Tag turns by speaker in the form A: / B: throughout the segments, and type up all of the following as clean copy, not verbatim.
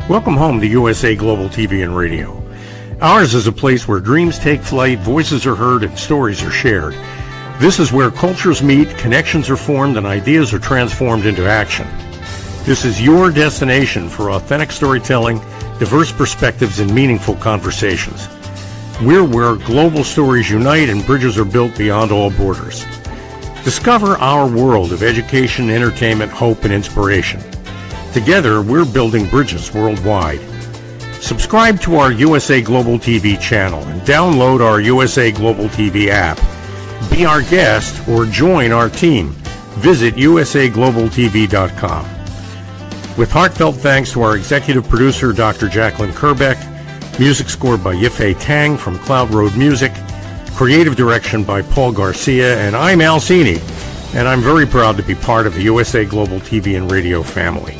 A: Welcome home to USA Global TV and Radio. Ours is a place where dreams take flight, voices are heard, and stories are shared. This is where cultures meet, connections are formed, and ideas are transformed into action. This is your destination for authentic storytelling, diverse perspectives, and meaningful conversations. We're where global stories unite and bridges are built beyond all borders. Discover our world of education, entertainment, hope, and inspiration. Together, we're building bridges worldwide. Subscribe to our USA Global TV channel and download our USA Global TV app. Be our guest or join our team. Visit usaglobaltv.com. With heartfelt thanks to our executive producer, Dr. Jacqueline Kerbeck, music scored by Yifei Tang from Cloud Road Music, creative direction by Paul Garcia, and I'm Al Cini, and I'm very proud to be part of the USA Global TV and Radio family.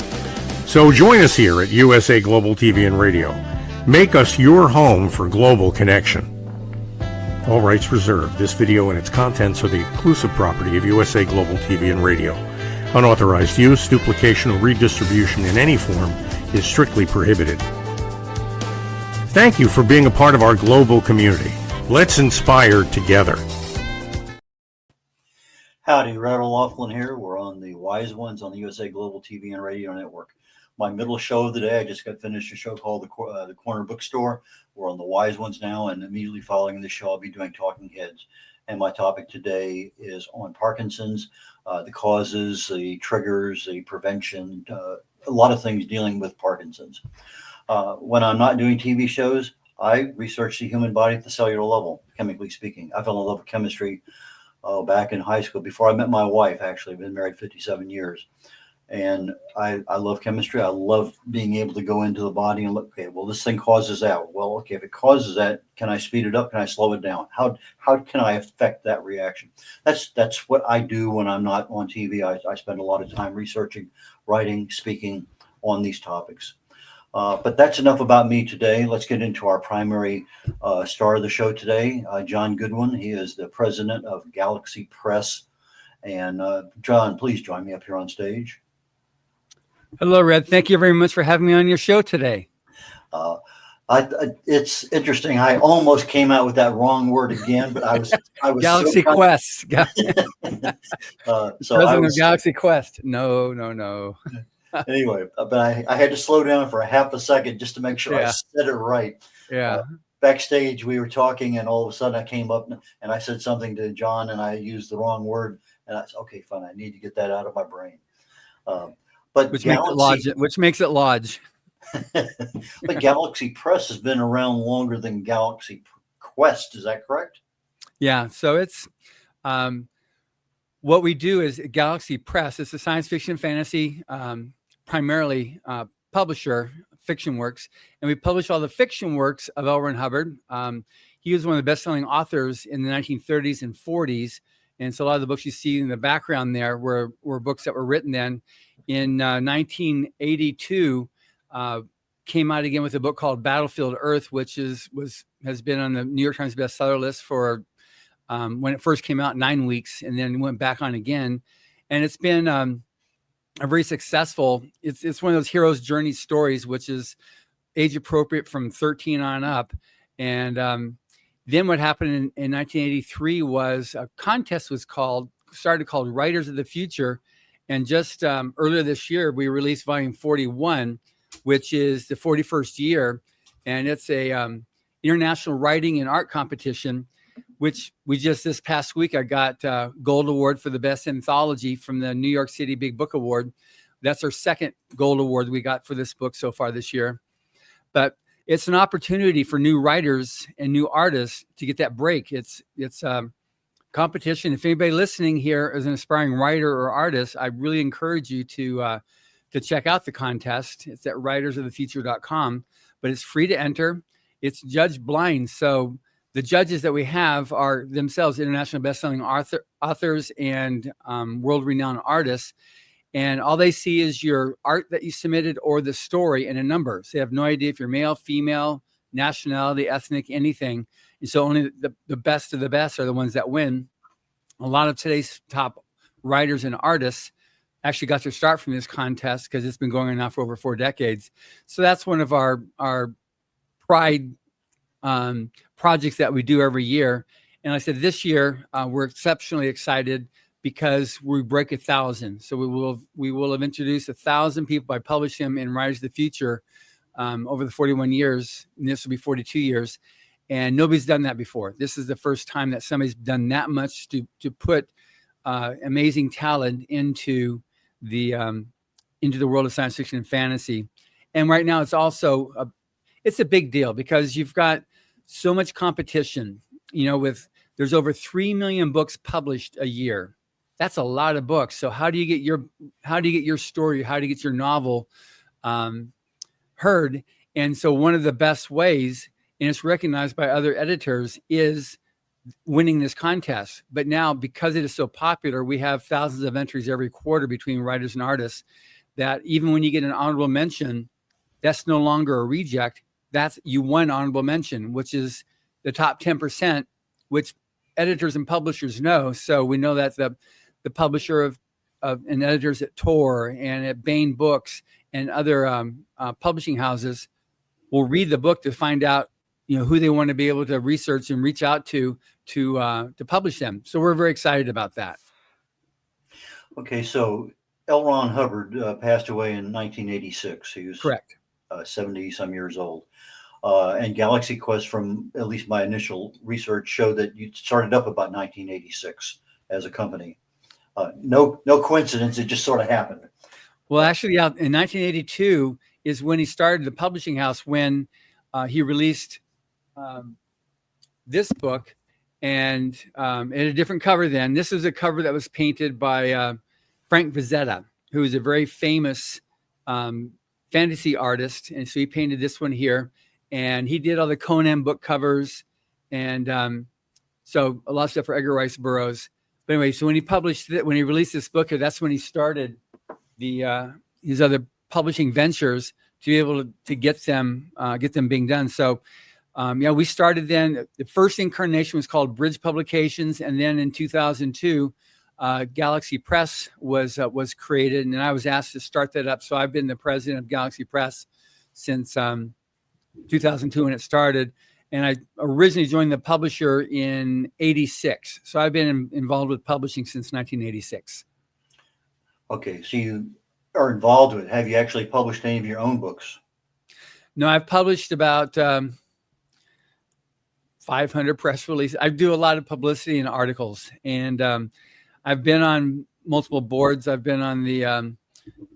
A: So join us here at USA Global TV and Radio. Make us your home for global connection. All rights reserved. This video and its contents are the exclusive property of USA Global TV and Radio. Unauthorized use, duplication, or redistribution in any form is strictly prohibited. Thank you for being a part of our global community. Let's inspire together.
B: Howdy, Rod O'Loughlin here. We're on the Wise Ones on the USA Global TV and Radio Network. My middle show of the day, I just got finished a show called the Corner Bookstore. We're on the Wise Ones now, and immediately following the show, I'll be doing Talking Heads. And my topic today is on Parkinson's, the causes, the triggers, the prevention, a lot of things dealing with Parkinson's. When I'm not doing TV shows, I research the human body at the cellular level, chemically speaking. I fell in love with chemistry back in high school before I met my wife. Actually, I've been married 57 years. And I love chemistry. I love being able to go into the body and look, okay, well, this thing causes that. Well, okay, if it causes that, can I speed it up? Can I slow it down? How can I affect that reaction? That's what I do when I'm not on TV. I spend a lot of time researching, writing, speaking on these topics. But that's enough about me today. Let's get into our primary star of the show today, John Goodwin. He is the president of Galaxy Press. And John, please join me up here on stage.
C: Hello, Red. Thank you very much for having me on your show today.
B: It's interesting. I almost came out with that wrong word again, but I was
C: Galaxy Quest.
B: President
C: of Galaxy Quest. No.
B: Anyway, but I had to slow down for a half a second just to make sure I said it right.
C: Yeah.
B: Backstage, we were talking, and all of a sudden I came up and I said something to John, and I used the wrong word. And I said, okay, fine. I need to get that out of my brain. But
C: which makes it lodge.
B: But Galaxy Press has been around longer than Galaxy Quest. Is that correct?
C: Yeah. So it's what we do is Galaxy Press. It's a science fiction fantasy, primarily publisher, fiction works, and we publish all the fiction works of L. Ron Hubbard. He was one of the best-selling authors in the 1930s and 40s. And so a lot of the books you see in the background there were books that were written then. In 1982, came out again with a book called Battlefield Earth, which has been on the New York Times bestseller list for when it first came out 9 weeks, and then went back on again. And it's been a very successful. It's one of those hero's journey stories, which is age appropriate from 13 on up. And then what happened in 1983 was a contest started called Writers of the Future. And just earlier this year, we released volume 41, which is the 41st year. And it's a international writing and art competition, which we just this past week, I got gold award for the best anthology from the New York City Big Book Award. That's our second gold award we got for this book so far this year. But it's an opportunity for new writers and new artists to get that break. It's competition. If anybody listening here is an aspiring writer or artist, I really encourage you to check out the contest. It's at writersofthefuture.com, but it's free to enter. It's judged blind. So the judges that we have are themselves international best-selling authors and world-renowned artists. And all they see is your art that you submitted or the story and a number. So they have no idea if you're male, female, nationality, ethnic, anything. And so only the best of the best are the ones that win. A lot of today's top writers and artists actually got their start from this contest because it's been going on now for over 4 decades. So that's one of our pride projects that we do every year. And like I said, this year we're exceptionally excited because we break 1,000. So we will have introduced 1,000 people by publishing them in Writers of the Future over the 41 years. And this will be 42 years. And nobody's done that before. This is the first time that somebody's done that much to put amazing talent into the world of science fiction and fantasy. And right now, it's also it's a big deal because you've got so much competition. There's over 3 million books published a year. That's a lot of books. So how do you get your story? How do you get your novel heard? And so one of the best ways, and it's recognized by other editors, is winning this contest. But now, because it is so popular, we have thousands of entries every quarter between writers and artists, that even when you get an honorable mention, that's no longer a reject. That's you won honorable mention, which is the top 10%, which editors and publishers know. So we know that the publisher and editors at Tor and at Bain Books and other publishing houses will read the book to find out who they want to be able to research and reach out to publish them. So we're very excited about that.
B: Okay, so L. Ron Hubbard passed away in 1986. He was
C: correct.
B: 70 some years old. And Galaxy Quest, from at least my initial research, showed that you started up about 1986 as a company. No coincidence. It just sort of happened.
C: Well, actually, in 1982 is when he started the publishing house, when he released this book, and it had a different cover then. This is a cover that was painted by Frank Vizetta, who is a very famous fantasy artist. And so he painted this one here. And he did all the Conan book covers, and so a lot of stuff for Edgar Rice Burroughs. But anyway, so when he released this book, that's when he started his other publishing ventures to be able to get them being done. So we started then. The first incarnation was called Bridge Publications, and then in 2002, Galaxy Press was created, and I was asked to start that up. So I've been the president of Galaxy Press since 2002 when it started, and I originally joined the publisher in '86. So I've been involved with publishing since 1986.
B: Okay, so you are involved with it. Have you actually published any of your own books?
C: No, I've published about 500 press releases. I do a lot of publicity and articles, and I've been on multiple boards. I've been on the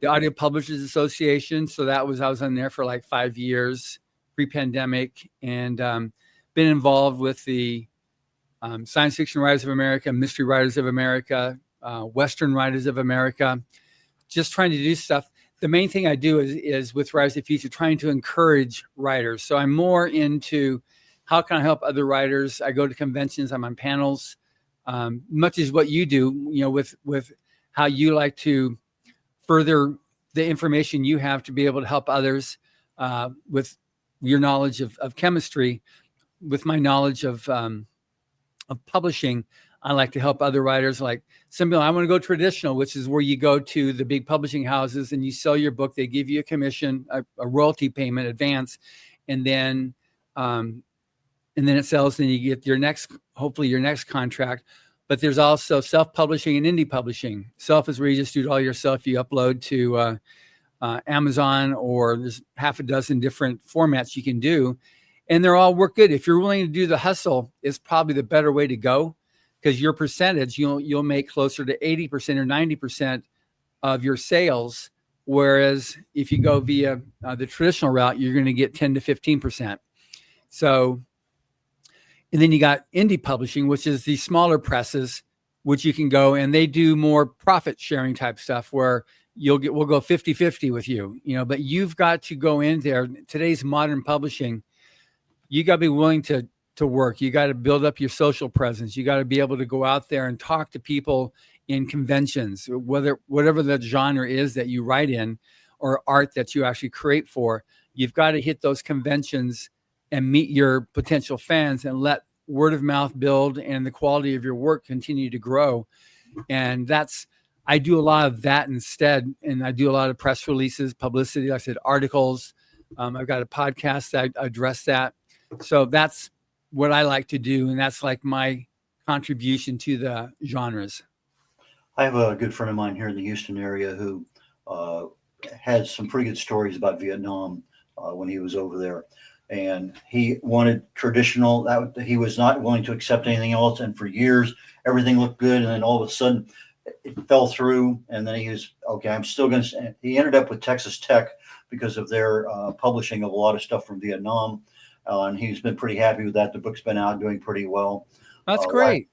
C: Audio Publishers Association, so I was on there for like 5 years pre-pandemic, and been involved with the Science Fiction Writers of America, Mystery Writers of America, Western Writers of America, just trying to do stuff. The main thing I do is with Writers of the Future, trying to encourage writers. So I'm more into how can I help other writers. I go to conventions, I'm on panels, much as what you do, with how you like to further the information you have to be able to help others with your knowledge of chemistry. With my knowledge of publishing, I like to help other writers. Like some people, I want to go traditional, which is where you go to the big publishing houses and you sell your book. They give you a commission, a royalty payment advance, and then it sells. And you get hopefully your next contract. But there's also self-publishing and indie publishing. Self is where you just do it all yourself. You upload to Amazon, or there's half a dozen different formats you can do, and they're all work good. If you're willing to do the hustle, it's probably the better way to go, because your percentage, you'll make closer to 80% or 90% of your sales, whereas if you go via the traditional route, you're going to get 10 to 15%. So, and then you got indie publishing, which is the smaller presses, which you can go, and they do more profit sharing type stuff where we'll go 50-50 with you, but you've got to go in there. Today's modern publishing, you got to be willing to work. You got to build up your social presence. You got to be able to go out there and talk to people in conventions, whatever the genre is that you write in or art that you actually create for. You've got to hit those conventions and meet your potential fans and let word of mouth build and the quality of your work continue to grow. And I do a lot of that instead, and I do a lot of press releases, publicity, like I said, articles. I've got a podcast that address that. So that's what I like to do, and that's like my contribution to the genres.
B: I have a good friend of mine here in the Houston area who had some pretty good stories about Vietnam when he was over there. And he wanted traditional, that he was not willing to accept anything else. And for years, everything looked good. And then all of a sudden, it fell through. And then he was, okay, I'm still going to, he ended up with Texas Tech because of their publishing of a lot of stuff from Vietnam. And he's been pretty happy with that. The book's been out doing pretty well.
C: That's great.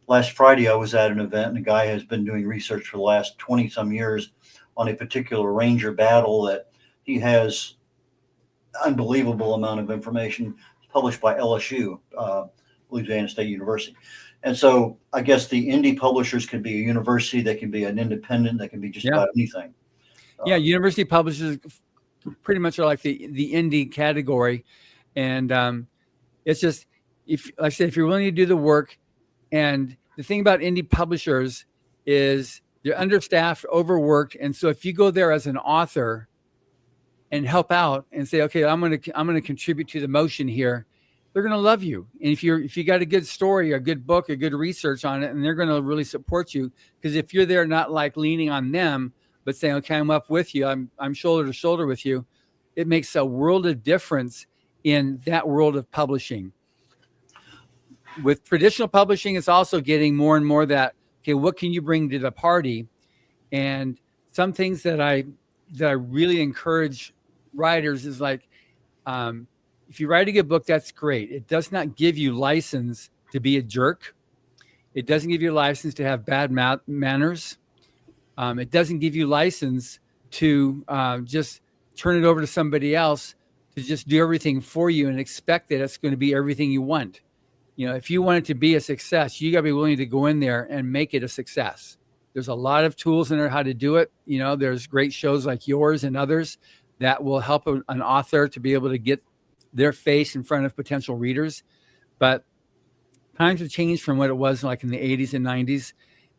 B: Last Friday, I was at an event, and a guy has been doing research for the last 20 some years on a particular Ranger battle that he has unbelievable amount of information published by LSU, Louisiana State University. And so I guess the indie publishers can be a university, they can be an independent, they can be just about anything.
C: University publishers pretty much are like the indie category. And it's just, if, like I said, if you're willing to do the work, and the thing about indie publishers is they're understaffed, overworked. And so if you go there as an author and help out and say, okay, I'm going to contribute to the motion here, they're going to love you. And if you got a good story, a good book, a good research on it, and they're going to really support you. Because if you're there, not like leaning on them, but saying, okay, I'm up with you, I'm shoulder to shoulder with you, it makes a world of difference in that world of publishing. With traditional publishing, it's also getting more and more that, okay, what can you bring to the party? And some things that I really encourage writers is like, if you write a good book, that's great. It does not give you license to be a jerk. It doesn't give you a license to have bad manners. It doesn't give you license to just turn it over to somebody else to just do everything for you and expect that it's going to be everything you want. You know, if you want it to be a success, you got to be willing to go in there and make it a success. There's a lot of tools in there how to do it. You know, there's great shows like yours and others that will help an author to be able to get their face in front of potential readers. But times have changed from what it was like in the 80s and 90s.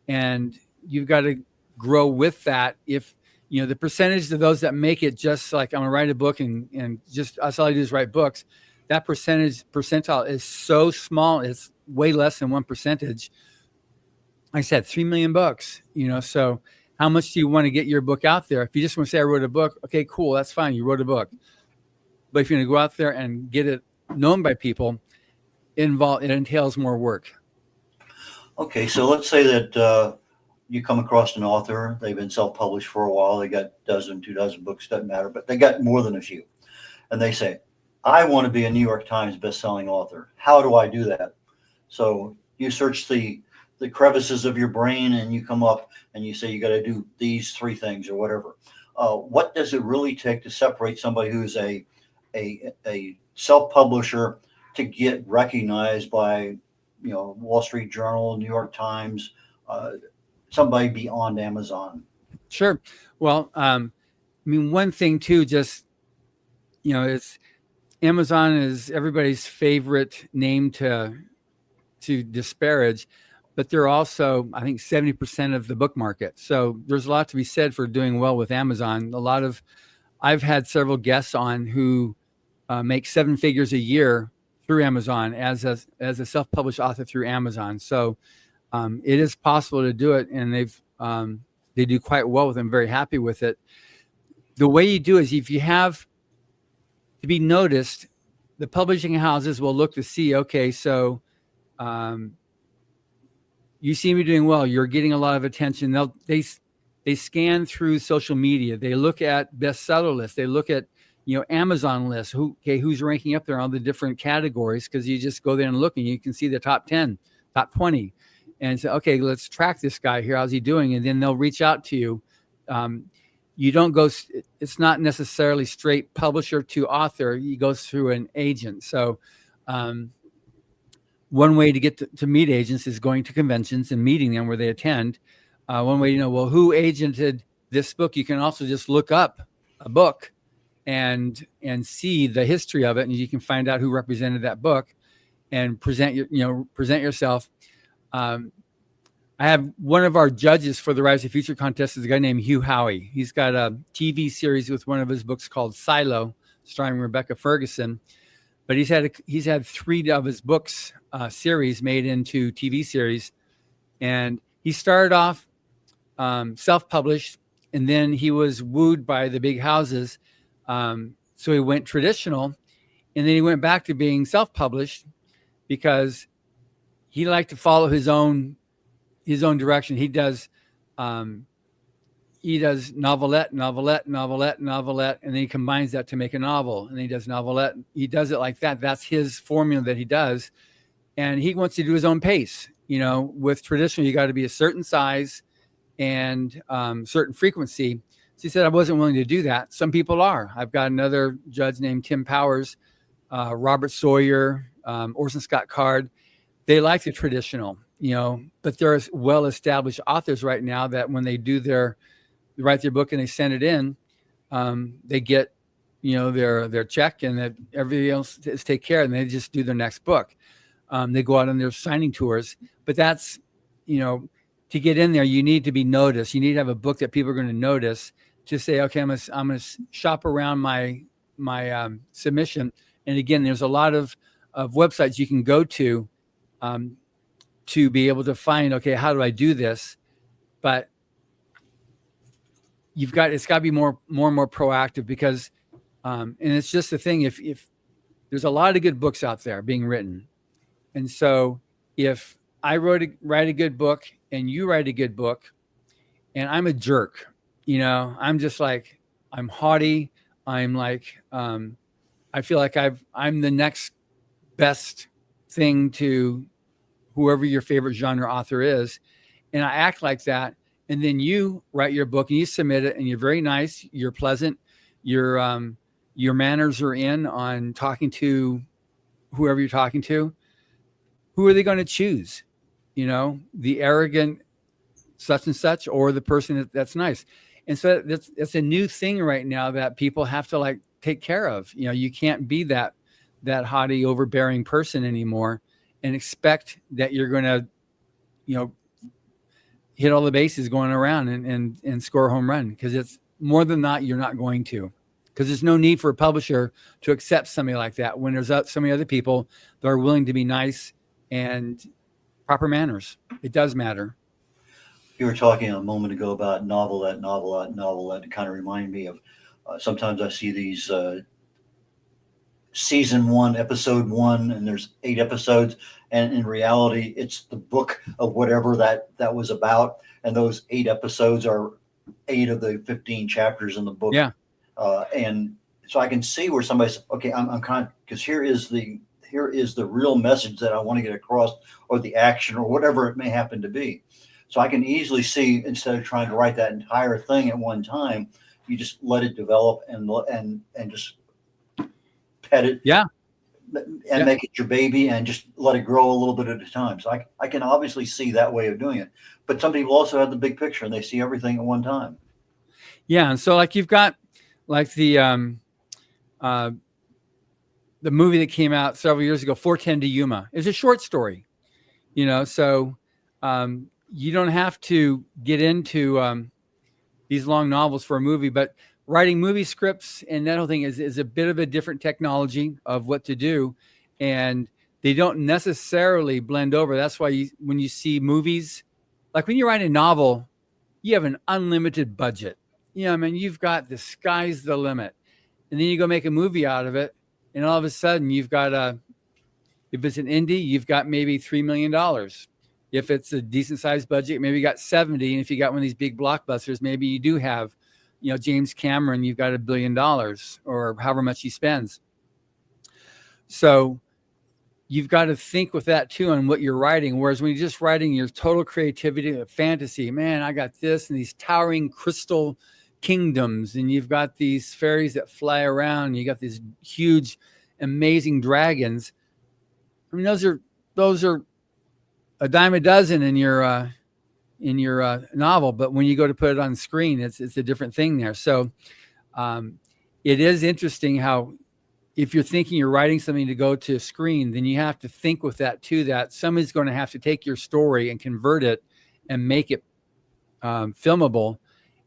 C: And you've got to grow with that. If, you know, the percentage of those that make it just like, I'm going to write a book and just, that's all I do is write books. That percentile is so small. It's way less than 1%. Like I said, 3 million books, you know, so how much do you want to get your book out there? If you just want to say I wrote a book, okay, cool. That's fine. You wrote a book. But if you're going to go out there and get it known by people, it entails more work.
B: Okay. So let's say that you come across an author, they've been self-published for a while. They got a dozen, 2 dozen books, doesn't matter, but they got more than a few. And they say, I want to be a New York Times bestselling author. How do I do that? So you search the crevices of your brain and you come up and you say, you got to do these 3 things or whatever. What does it really take to separate somebody who's a self-publisher to get recognized by, you know, Wall Street Journal, New York Times, somebody beyond Amazon?
C: Sure. Well, I mean, one thing too, just, you know, it's Amazon is everybody's favorite name to disparage, but they're also, I think, 70% of the book market. So there's a lot to be said for doing well with Amazon. I've had several guests on who make 7 figures a year through Amazon as a self-published author through Amazon. So it is possible to do it, and they do quite well with it. I'm very happy with it. The way you do is if you have to be noticed, the publishing houses will look to see, okay, so you seem to be doing well. You're getting a lot of attention. They scan through social media. They look at bestseller lists. They look at, you know, Amazon lists. Who's ranking up there on the different categories? Because you just go there and look, and you can see the top 10, top 20, and say, okay, let's track this guy here. How's he doing? And then they'll reach out to you. You don't go. It's not necessarily straight publisher to author. You go through an agent. So. One way to get to meet agents is going to conventions and meeting them where they attend. One way, you know, well, who agented this book? You can also just look up a book and see the history of it, and you can find out who represented that book and present yourself. I I have one of our judges for the Rise of Future contest is a guy named Hugh Howey. He's got a TV series with one of his books called Silo, starring Rebecca Ferguson. But he's had 3 of his books series made into TV series, and he started off self-published, and then he was wooed by the big houses, so he went traditional, and then he went back to being self-published because he liked to follow his own direction. He does novelette, and then he combines that to make a novel. And then he does novelette. He does it like that. That's his formula that he does. And he wants to do his own pace. With traditional, you got to be a certain size and certain frequency. So he said, I wasn't willing to do that. Some people are. I've got another judge named Tim Powers, Robert Sawyer, Orson Scott Card. They like the traditional, but there's well-established authors right now that when they write their book and they send it in, they get, their check, and that everything else is take care, and they just do their next book. They go out on their signing tours, but that's, to get in there, you need to be noticed. You need to have a book that people are going to notice to say, okay, I'm going to shop around my submission. And again, there's a lot of websites you can go to be able to find, okay, how do I do this? But it's got to be more and more proactive, because, and it's just the thing, if there's a lot of good books out there being written. And so if I write a good book and you write a good book and I'm a jerk, I'm just like, I'm haughty. I'm like, I feel like I'm the next best thing to whoever your favorite genre author is. And I act like that. And then you write your book and you submit it, and you're very nice. You're pleasant. Your manners are in on talking to whoever you're talking to. Who are they going to choose? The arrogant such and such, or the person that's nice. And so that's a new thing right now that people have to take care of. You can't be that haughty, overbearing person anymore and expect that you're going to, hit all the bases going around and score a home run, because it's more than not, you're not going to, because there's no need for a publisher to accept somebody like that when there's so many other people that are willing to be nice and proper manners. It does matter.
B: You were talking a moment ago about novelette. It kind of reminded me of sometimes I see these season 1, episode 1, and there's 8 episodes, and in reality it's the book of whatever that was about, and those 8 episodes are 8 of the 15 chapters in the book.
C: Yeah.
B: And so I can see where somebody says, okay, I'm kind of, because here is the real message that I want to get across, or the action, or whatever it may happen to be. So I can easily see, instead of trying to write that entire thing at one time, you just let it develop and just pet it, and make it your baby, and just let it grow a little bit at a time. So I can obviously see that way of doing it. But some people also have the big picture, and they see everything at one time.
C: Yeah, and so you've got the movie that came out several years ago, 410 to Yuma. It's a short story, so you don't have to get into these long novels for a movie, but writing movie scripts and that whole thing is a bit of a different technology of what to do, and they don't necessarily blend over. That's why when you see movies, like when you write a novel, you have an unlimited budget. You've got the sky's the limit, and then you go make a movie out of it, and all of a sudden you've got if it's an indie, you've got maybe $3 million. If it's a decent sized budget, maybe you got 70. And if you got one of these big blockbusters, maybe you do have, James Cameron, you've got $1 billion, or however much he spends. So you've got to think with that too on what you're writing. Whereas when you're just writing your total creativity, fantasy, man, I got this, and these towering crystal kingdoms, and you've got these fairies that fly around, and you got these huge, amazing dragons. I mean, those are a dime a dozen in your novel, but when you go to put it on screen, it's a different thing there. So it is interesting how, if you're thinking you're writing something to go to screen, then you have to think with that too, that somebody's going to have to take your story and convert it and make it filmable.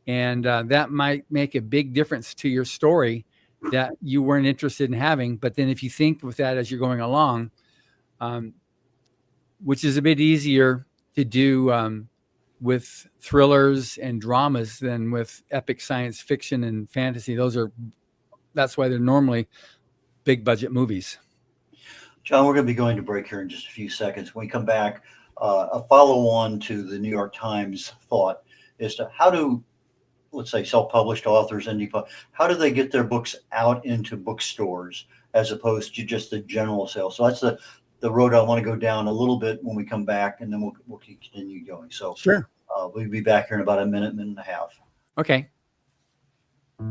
C: And that might make a big difference to your story that you weren't interested in having. But then if you think with that as you're going along, which is a bit easier to do with thrillers and dramas than with epic science fiction and fantasy. That's why they're normally big budget movies.
B: John, we're going to be going to break here in just a few seconds. When we come back, a follow-on to the New York Times thought is to how do, let's say, self-published authors, how do they get their books out into bookstores as opposed to just the general sale? So that's the road I want to go down a little bit when we come back, and then we'll continue going. So
C: sure,
B: we'll be back here in about a minute and a half.
C: Okay.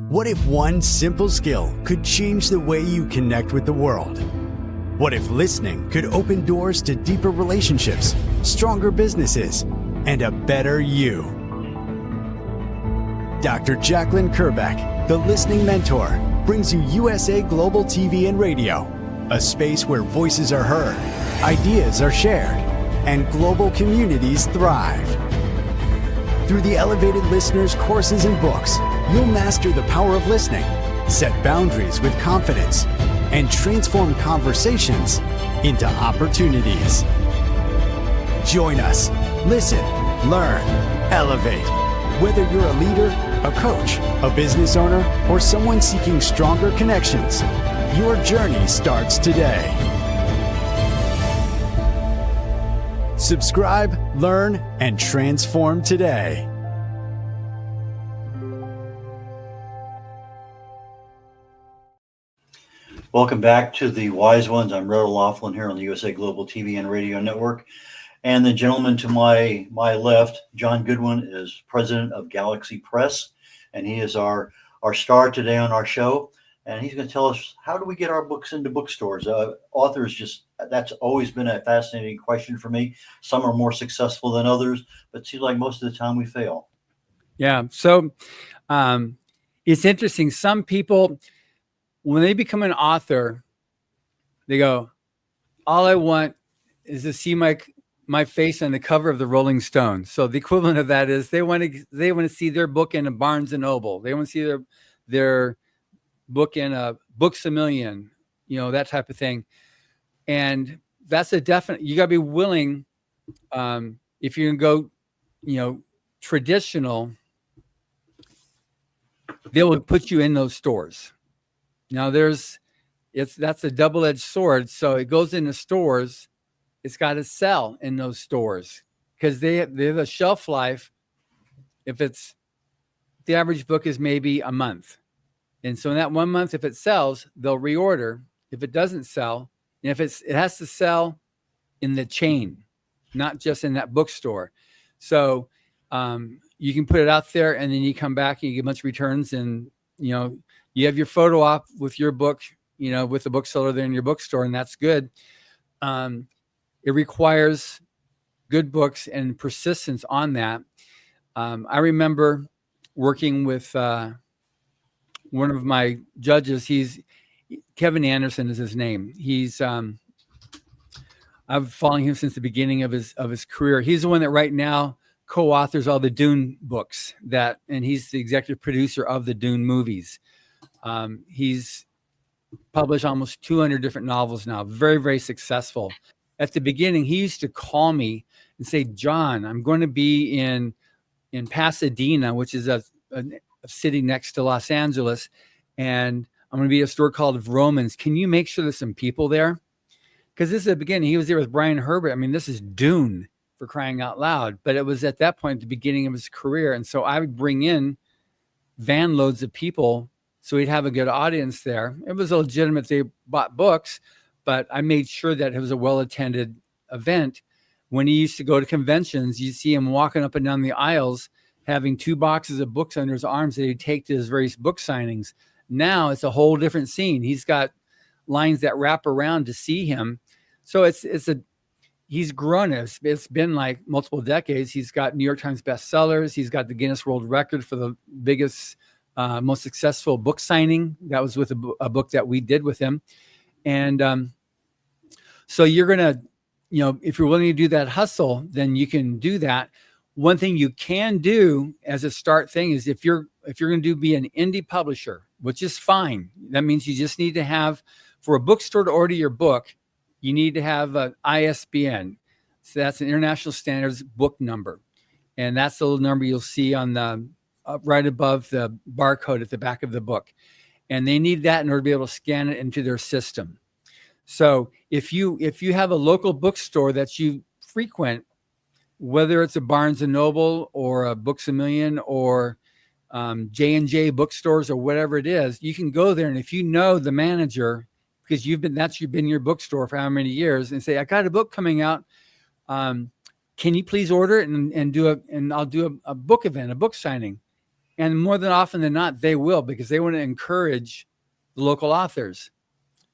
D: What if one simple skill could change the way you connect with the world? What if listening could open doors to deeper relationships, stronger businesses, and a better you? Dr. Jacqueline Kerbeck, the Listening Mentor, brings you USA Global TV and Radio, a space where voices are heard, ideas are shared, and global communities thrive. Through the elevated listeners' courses and books, you'll master the power of listening, set boundaries with confidence, and transform conversations into opportunities. Join us. Listen, learn, elevate. Whether you're a leader, a coach, a business owner, or someone seeking stronger connections, your journey starts today. Subscribe, learn, and transform today.
B: Welcome back to the Wise Ones. I'm Rhoda Laughlin here on the USA Global TV and Radio Network. And the gentleman to my left, John Goodwin, is president of Galaxy Press, and he is our star today on our show. And he's going to tell us, how do we get our books into bookstores? Authors, that's always been a fascinating question for me. Some are more successful than others, but it seems like most of the time we fail.
C: Yeah. So it's interesting. Some people, when they become an author, they go, all I want is to see my face on the cover of the Rolling Stone. So the equivalent of that is they want to see their book in a Barnes and Noble. They want to see their book in a Books a Million, that type of thing. And that's a definite, you got to be willing, if you're going to go, traditional, they will put you in those stores. Now that's a double-edged sword. So it goes into stores. It's got to sell in those stores because they have a shelf life. If the average book is maybe a month. And so in that 1 month, if it sells, they'll reorder. If it doesn't sell, and if it has to sell in the chain, not just in that bookstore. So you can put it out there and then you come back and you get a bunch of returns, and, you have your photo op with your book, with the bookseller there in your bookstore, and that's good. It requires good books and persistence on that. I remember working with one of my judges. Kevin Anderson is his name. I've following him since the beginning of his career. He's the one that right now co-authors all the Dune books and he's the executive producer of the Dune movies. He's published almost 200 different novels now, very, very successful. At the beginning, he used to call me and say, John, I'm going to be in Pasadena, which is a city next to Los Angeles, and I'm going to be at a store called Romans. Can you make sure there's some people there? Because this is the beginning. He was there with Brian Herbert. I mean, this is Dune, for crying out loud. But it was at that point, the beginning of his career. And so I would bring in van loads of people so he'd have a good audience there. It was legitimate. They bought books, but I made sure that it was a well-attended event. When he used to go to conventions, you'd see him walking up and down the aisles, having 2 boxes of books under his arms that he'd take to his various book signings. Now it's a whole different scene. He's got lines that wrap around to see him. So he's grown. It's been like multiple decades. He's got New York Times bestsellers. He's got the Guinness World Record for the biggest, most successful book signing. That was with a book that we did with him. And so you're going to, if you're willing to do that hustle, then you can do that. one thing you can do as a start thing is if you're going to be an indie publisher, which is fine. That means you just need to have, for a bookstore to order your book, you need to have an ISBN. So that's an International Standards Book Number. And that's the little number you'll see on the right above the barcode at the back of the book. And they need that in order to be able to scan it into their system. So if you have a local bookstore that you frequent, whether it's a Barnes and Noble or a Books A Million or J&J bookstores or whatever it is, you can go there. And if you know the manager, because you've been your bookstore for how many years, and say, I got a book coming out. Can you please order it and I'll do a book event, a book signing. And more than often than not, they will, because they want to encourage the local authors.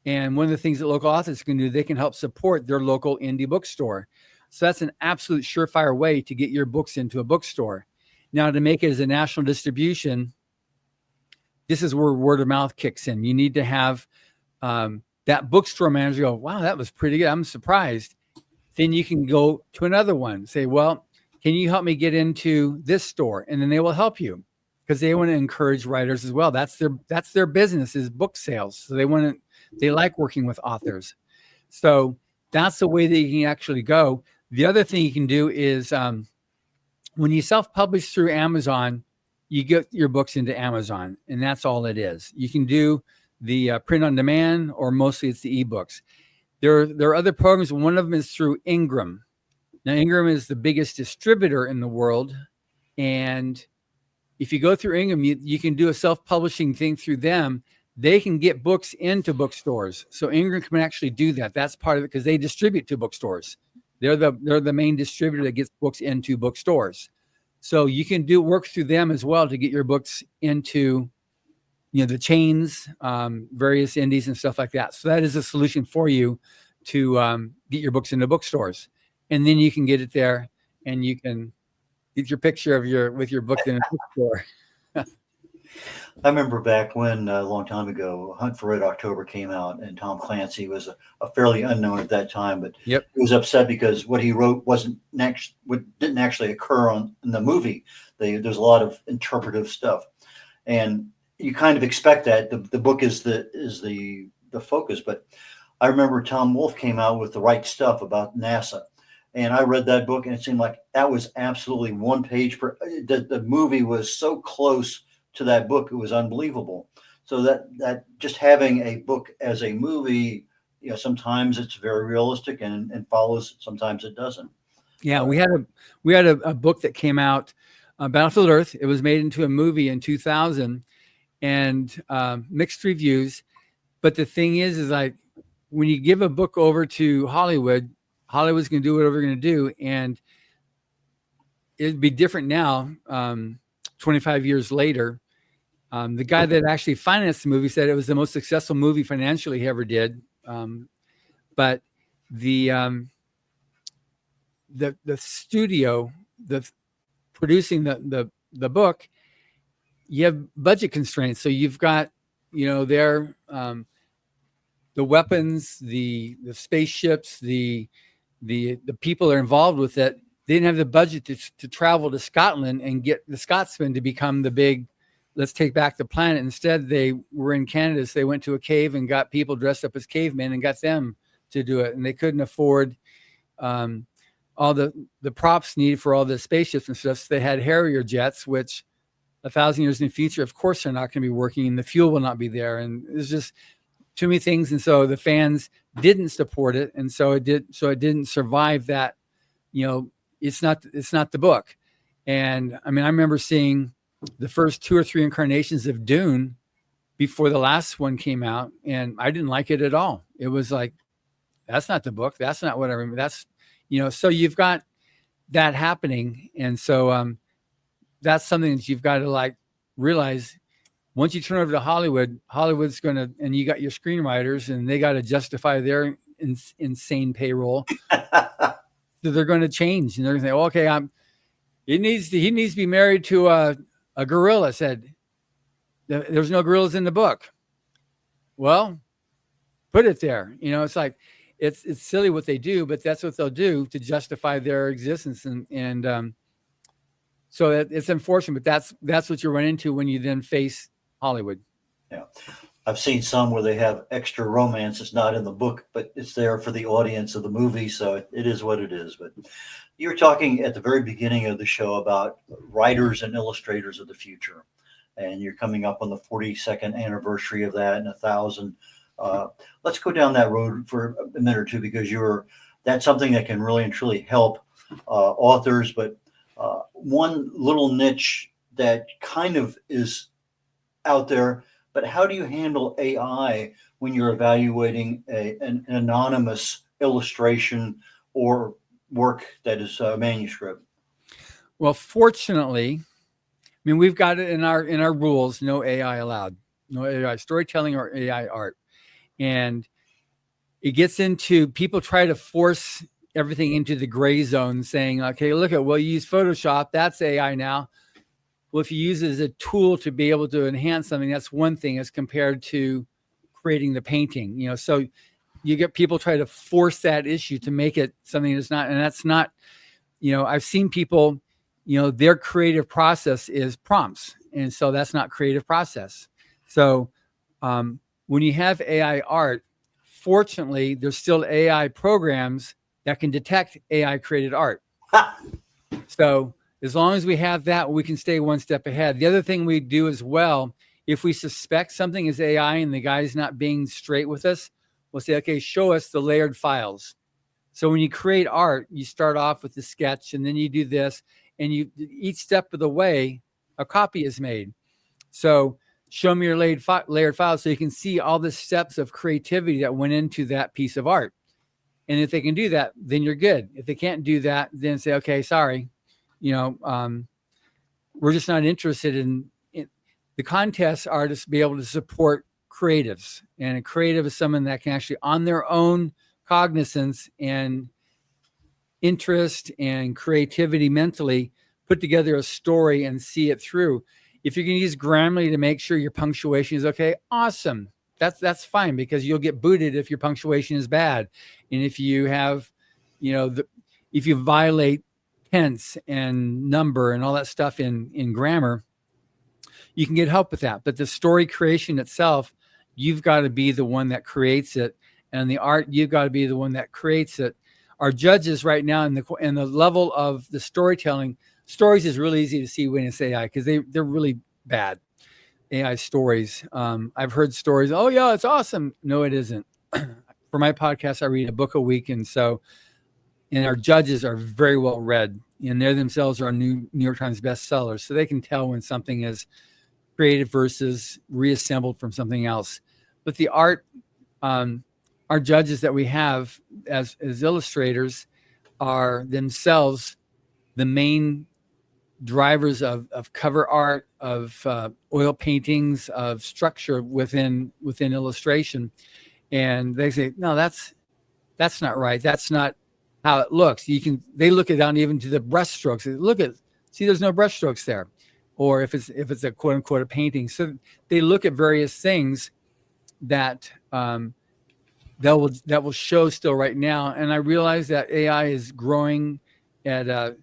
C: And one of the things that local authors can do, they can help support their local indie bookstore. So that's an absolute surefire way to get your books into a bookstore. Now, to make it as a national distribution, this is where word of mouth kicks in. You need to have that bookstore manager go, wow, that was pretty good. I'm surprised. Then you can go to another one, say, well, can you help me get into this store? And then they will help you, because they want to encourage writers as well. That's their business, is book sales. So they like working with authors. So that's the way that you can actually go. The other thing you can do is when you self-publish through Amazon, you get your books into Amazon, and that's all it is. You can do the print on demand, or mostly it's the ebooks. There are other programs. One of them is through Ingram. Now, Ingram is the biggest distributor in the world, and if you go through Ingram, you can do a self-publishing thing through them. They can get books into bookstores. So Ingram can actually do that. That's part of it, because they distribute to bookstores. They're the main distributor that gets books into bookstores. So you can work through them as well to get your books into, the chains, various indies and stuff like that. So that is a solution for you to get your books into bookstores. And then you can get it there, and you can get your picture with your book in a bookstore.
B: I remember back when, a long time ago, Hunt for Red October came out, and Tom Clancy was a fairly unknown at that time, but
C: Yep.
B: He was upset because what he wrote didn't actually occur in the movie. There's a lot of interpretive stuff, and you kind of expect that the book is the focus. But I remember Tom Wolfe came out with The Right Stuff about NASA, and I read that book, and it seemed like that was absolutely one page per. The movie was so close to that book, it was unbelievable. So that just having a book as a movie, sometimes it's very realistic and follows, sometimes it doesn't.
C: Yeah, we had a book that came out, Battlefield Earth. It was made into a movie in 2000, and mixed reviews. But the thing is like, when you give a book over to Hollywood's going to do whatever they're going to do, and it'd be different now. 25 years later, the guy that actually financed the movie said it was the most successful movie financially he ever did. But the studio, the producing the book, you have budget constraints. So you've got, the weapons, the spaceships, the people that are involved with it. They didn't have the budget to travel to Scotland and get the Scotsmen to become the big, let's take back the planet. Instead, they were in Canada, so they went to a cave and got people dressed up as cavemen and got them to do it. And they couldn't afford all the props needed for all the spaceships and stuff. So they had Harrier jets, which 1,000 years in the future, of course, they're not going to be working, and the fuel will not be there. And there's just too many things. And so the fans didn't support it. And so it didn't survive that, it's not the book. And I mean, I remember seeing the first 2 or 3 incarnations of Dune before the last one came out, and I didn't like it at all. It was like, that's not the book. That's not what I remember. That's, so you've got that happening. And so that's something that you've got to realize. Once you turn over to Hollywood's going to, and you got your screenwriters, and they got to justify their insane payroll. So they're going to change, and they're going to say, well, okay, he needs to be married to a gorilla. Said there's no gorillas in the book. Well, put it there. It's like, it's silly what they do, but that's what they'll do to justify their existence. And So it's unfortunate, but that's what you run into when you then face Hollywood.
B: Yeah. I've seen some where they have extra romance. It's not in the book, but it's there for the audience of the movie. So it is what it is. But you were talking at the very beginning of the show about writers and illustrators of the future. And you're coming up on the 42nd anniversary of that and 1,000. Let's go down that road for a minute or two, because that's something that can really and truly help authors. But one little niche that kind of is out there, but how do you handle AI when you're evaluating an anonymous illustration or work that is a manuscript?
C: Well, fortunately, I mean, we've got it in our rules, no AI allowed, no AI storytelling or AI art. And it gets into, people try to force everything into the gray zone, saying, okay, look at, well, you use Photoshop, that's AI now. Well, if you use it as a tool to be able to enhance something, that's one thing as compared to creating the painting, so you get people try to force that issue to make it something that's not, and that's not, I've seen people, their creative process is prompts. And so that's not creative process. So when you have AI art, fortunately, there's still AI programs that can detect AI created art. So as long as we have that, we can stay one step ahead. The other thing we do as well, if we suspect something is AI and the guy's not being straight with us, we'll say, okay, show us the layered files. So when you create art, you start off with the sketch and then you do this, and each step of the way, a copy is made. So show me your layered files so you can see all the steps of creativity that went into that piece of art. And if they can do that, then you're good. If they can't do that, then say, okay, sorry. We're just not interested in the contests are to be able to support creatives, and a creative is someone that can actually, on their own cognizance and interest and creativity mentally, put together a story and see it through. If you can use Grammarly to make sure your punctuation is okay, awesome. That's fine, because you'll get booted if your punctuation is bad. And if you have, if you violate tense and number and all that stuff in grammar, you can get help with that. But the story creation itself, you've got to be the one that creates it. And the art, you've got to be the one that creates it. Our judges right now in the level of the storytelling, stories is really easy to see when it's AI, because they're really bad. AI stories. I've heard stories, oh yeah, it's awesome. No, it isn't. For my podcast, I read a book a week. And our judges are very well read, and they themselves are New York Times bestsellers. So they can tell when something is created versus reassembled from something else. But the art, our judges that we have as illustrators are themselves the main drivers of cover art, of oil paintings, of structure within illustration. And they say, no, that's not right. That's not how it looks. They look it down even to the brush strokes. See, there's no brush strokes there. Or if it's a quote unquote a painting. So they look at various things that that will show still right now. And I realize that AI is growing at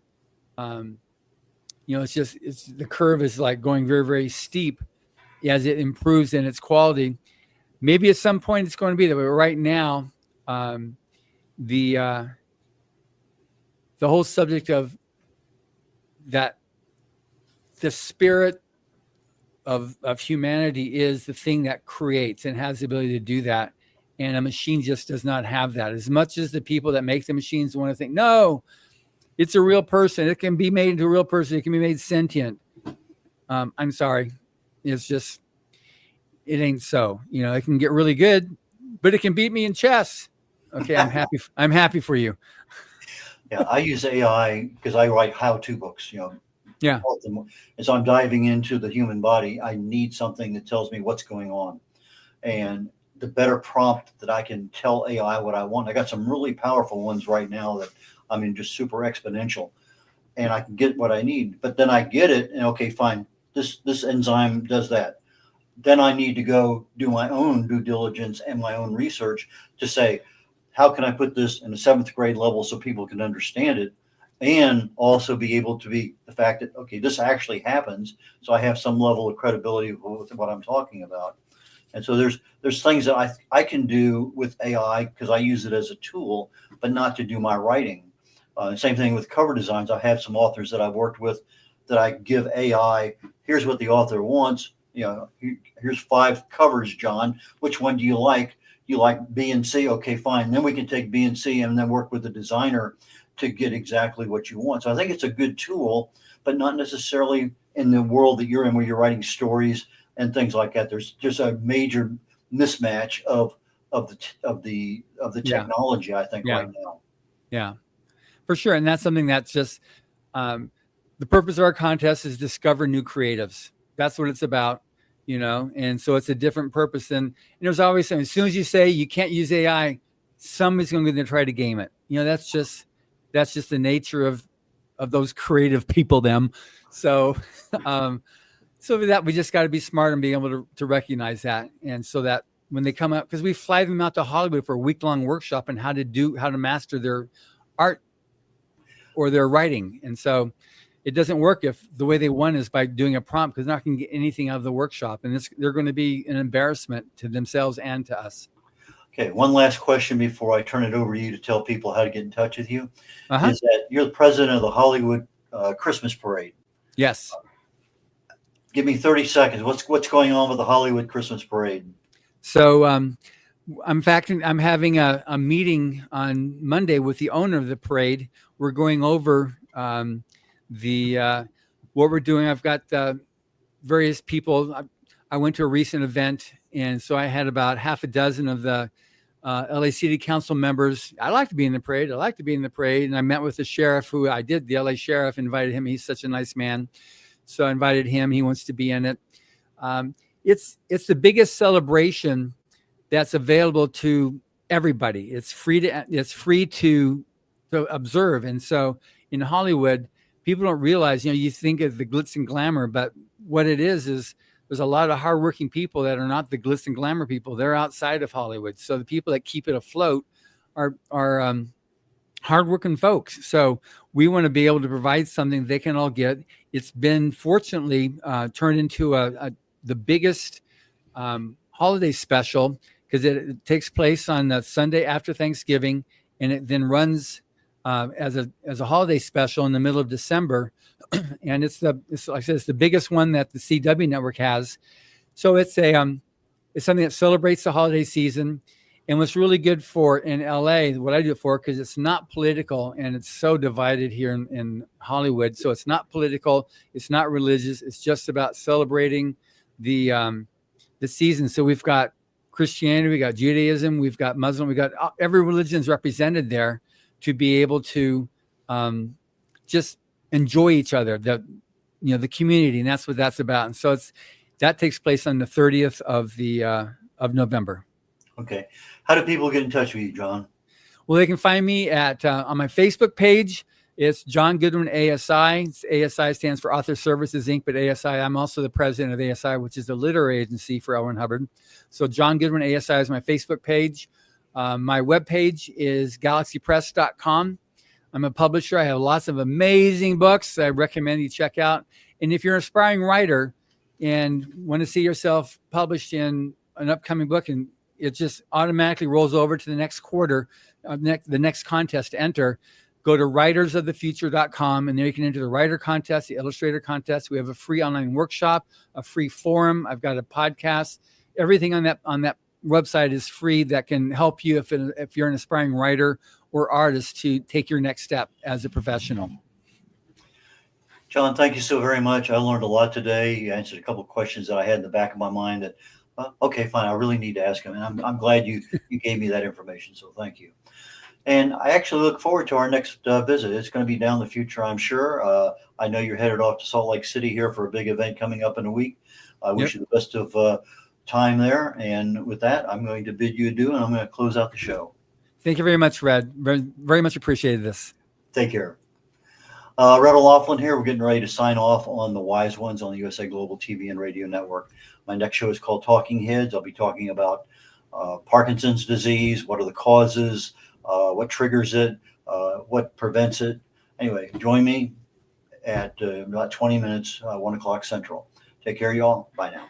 C: it's the curve is like going very, very steep as it improves in its quality. Maybe at some point it's going to be there, but right now, the whole subject of that, the spirit of humanity is the thing that creates and has the ability to do that. And a machine just does not have that. As much as the people that make the machines want to think, no, it's a real person. It can be made into a real person. It can be made sentient. I'm sorry. It's just, it ain't so. It can get really good, but it can beat me in chess. Okay, I'm happy. I'm happy for you.
B: Yeah, I use AI because I write how-to books,
C: Yeah.
B: And so I'm diving into the human body. I need something that tells me what's going on. And the better prompt that I can tell AI what I want. I got some really powerful ones right now that just super exponential, and I can get what I need. But then I get it, and okay, fine. This enzyme does that. Then I need to go do my own due diligence and my own research to say, how can I put this in a 7th grade level so people can understand it and also be able to be the fact that, okay, this actually happens. So I have some level of credibility with what I'm talking about. And so there's things that I can do with AI because I use it as a tool, but not to do my writing. Same thing with cover designs. I have some authors that I've worked with that I give AI. Here's what the author wants. Here's 5 covers, John. Which one do you like? You like B and C? Okay, fine. Then we can take B and C and then work with the designer to get exactly what you want. So I think it's a good tool, but not necessarily in the world that you're in, where you're writing stories and things like that. There's just a major mismatch of the technology, I think, right now.
C: Yeah, for sure. And that's something that's just the purpose of our contest is discover new creatives. That's what it's about, and so it's a different purpose. And there's always something. As soon as you say you can't use AI, somebody's going to try to game it. That's just the nature of those creative people. So with that, we just got to be smart and be able to recognize that. And so that when they come out, because we fly them out to Hollywood for a week-long workshop on how to master their art or their writing. And so it doesn't work if the way they won is by doing a prompt, because they're not going to get anything out of the workshop. And they're going to be an embarrassment to themselves and to us.
B: Okay, one last question before I turn it over to you to tell people how to get in touch with you. Is that you're the president of the Hollywood Christmas Parade?
C: Yes.
B: Give me 30 seconds. What's going on with the Hollywood Christmas Parade?
C: So I'm having a meeting on Monday with the owner of the parade. We're going over what we're doing. I've got various people. I went to a recent event, and so I had about half a dozen of the LA City Council members. I like to be in the parade. And I met with the sheriff, the LA sheriff, invited him. He's such a nice man. So I invited him. He wants to be in it. It's the biggest celebration that's available to everybody. It's free to observe. And so in Hollywood, people don't realize, you think of the glitz and glamour, but what it is there's a lot of hardworking people that are not the glitz and glamour people. They're outside of Hollywood. So the people that keep it afloat are hardworking folks. So we want to be able to provide something they can all get. It's been fortunately turned into the biggest holiday special, because it takes place on the Sunday after Thanksgiving, and it then runs as a holiday special in the middle of December. And it's like I said, it's the biggest one that the CW network has. So it's something that celebrates the holiday season. And what's really good in LA, what I do it for, because it's not political, and it's so divided here in Hollywood. So it's not political, it's not religious. It's just about celebrating the season. So we've got Christianity, we got Judaism, we've got Muslim, we got every religion is represented there to be able to just enjoy each other, the community, and that's what that's about. And so that takes place on the 30th of November.
B: Okay. How do people get in touch with you, John?
C: Well, they can find me on my Facebook page. It's John Goodwin ASI. ASI stands for Author Services Inc., but ASI, I'm also the president of ASI, which is the literary agency for L. Ron Hubbard. So John Goodwin ASI is my Facebook page. My webpage is galaxypress.com. I'm a publisher. I have lots of amazing books I recommend you check out. And if you're an aspiring writer and want to see yourself published in an upcoming book, and it just automatically rolls over to the next quarter, the next contest to enter, go to writersofthefuture.com, and there you can enter the writer contest, the illustrator contest. We have a free online workshop, a free forum. I've got a podcast. Everything on that website is free that can help you if you're an aspiring writer or artist to take your next step as a professional.
B: John, thank you so very much. I learned a lot today. You answered a couple of questions that I had in the back of my mind that, okay, fine, I really need to ask him. And I'm glad you gave me that information. So thank you. And I actually look forward to our next visit. It's going to be down the future, I'm sure. I know you're headed off to Salt Lake City here for a big event coming up in a week. I wish you the best of time there. And with that, I'm going to bid you adieu, and I'm going to close out the show.
C: Thank you very much, Red. Very, very much appreciated this.
B: Take care. Red O'Loughlin here. We're getting ready to sign off on the Wise Ones on the USA Global TV and Radio Network. My next show is called Talking Heads. I'll be talking about Parkinson's disease, what are the causes, what triggers it, what prevents it, Anyway, join me at about 20 minutes, 1 o'clock Central. Take care, y'all. Bye now.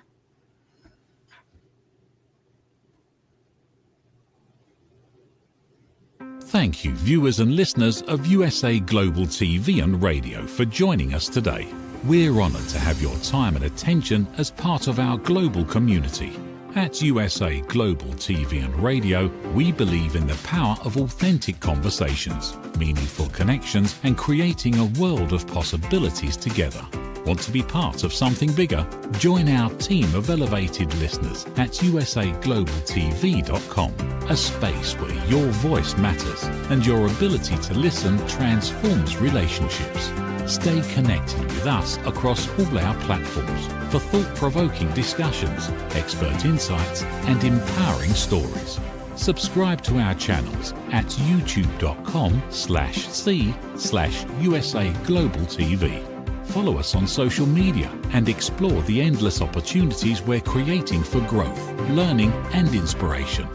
E: Thank you, viewers and listeners of USA Global TV and Radio, for joining us today. We're honoured to have your time and attention as part of our global community. At USA Global TV and Radio, we believe in the power of authentic conversations, meaningful connections, and creating a world of possibilities together. Want to be part of something bigger? Join our team of elevated listeners at usaglobaltv.com, a space where your voice matters and your ability to listen transforms relationships. Stay connected with us across all our platforms for thought-provoking discussions, expert insights, and empowering stories. Subscribe to our channels at youtube.com/c/USA-Global-TV. Follow us on social media and explore the endless opportunities we're creating for growth, learning, and inspiration.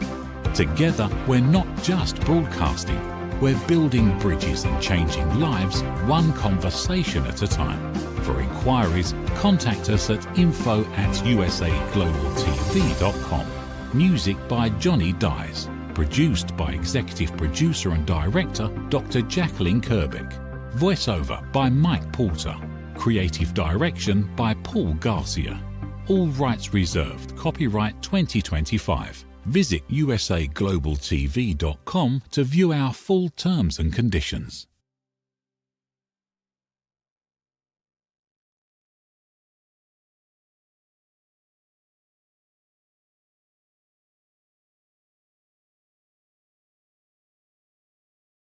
E: Together, we're not just broadcasting, we're building bridges and changing lives one conversation at a time. For inquiries, contact us at info@usaglobaltv.com. Music by Johnny Dyes. Produced by Executive Producer and Director Dr. Jacqueline Kerbeck. Voiceover by Mike Porter. Creative Direction by Paul Garcia. All rights reserved. Copyright 2025. Visit usaglobaltv.com to view our full terms and conditions.